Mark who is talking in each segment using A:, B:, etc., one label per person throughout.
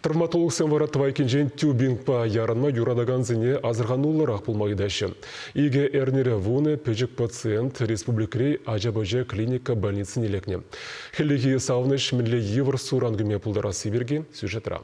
A: Травматолог сенвара твайкинжен тюбингпа яранма юрадаган зіне азырғанулларақ пулмайдашы. Иге эрнере вуны пөжік пациент республикрей ажабожа клиника больницы нелекне. Хеллиги сауныш мінле евр сурангыме пулдара сибирге сюжетра.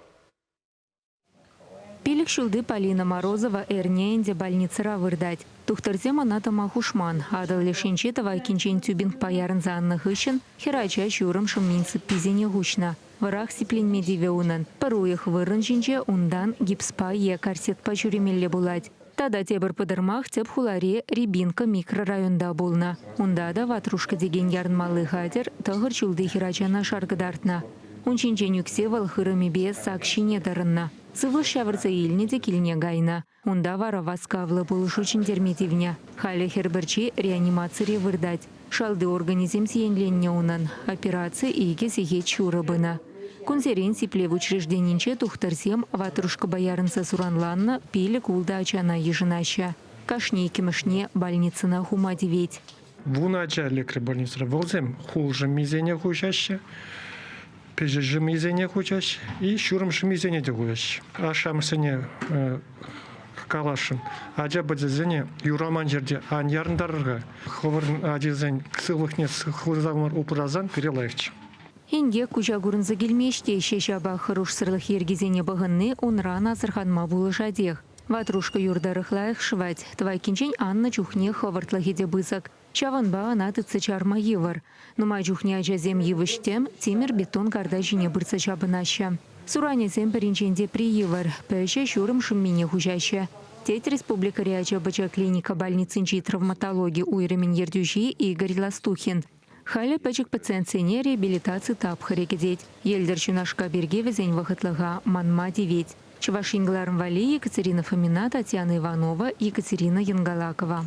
B: Пилик шулды Полина Морозова эрнеенде больницыра вырдать. Тухтарзема натама хушман. Адал лишенче твайкинжен тюбинг паярын заанных ищен, херача чурым шумнинцы пизене гучна. Варах сиплин медивеунан. Паруях вырынжинче ундан гипспа корсет пачуремелле булать. Тада тебір пыдырмах теп хуларе Рябинка микрорайонда болна. Унда да ватрушка деген ярнмалы хатер тағыр чулды херачана шаргыдартна. Унчинчен юксе валхырыми без сакшине дарынна. Сывы шавырца илнеде килне гайна. Унда вара васкавлы булышучин дерметивня. Халя херберчи реанимацире вырдать. Шалды организм сиенленне унан. Операция иге сихе чурабына. Конференции плев учрежденинче тухтарсем ватрушка боярынса суранланна пили кулда ачана ежинаща. Кашне кемешне больницына хумадеветь.
C: В начале больницы волзем хуже мизения хучаще. Пежежи мизения хучаще и щуром мизения дегуяще. А шамсене калашын. Аджа бадзене юраман жерде аньярндарга. Ховарн адизен ксылыхнес хурзамар упразан перелайфч.
B: Инге кучагурын загельмеште шешаба хорош сырлых ергезене бағынны онран азырханма булышадех. Ватрушка юрдарыхлайх швать. Твайкинчен Анна чухне ховартлахиде бызак. Чаванба анатыцы чарма евар. Нума чухне ажазем евыштем, тимер бетон кардажине бырца чабынаща. Суранезем перинченде при евар. Пэше шурым шуммине хужаща. Теть республика Рячабача клиника больницынчи травматологии уйрымен ердюжи Игорь Ластухин. Халя пачек пациентсене реабилитации тап харекедеть. Елдерчу нашка берге везень вахытлыга манма деветь. Чувашингларм Вали, Екатерина Фомина, Татьяна Иванова, Екатерина Янгалакова.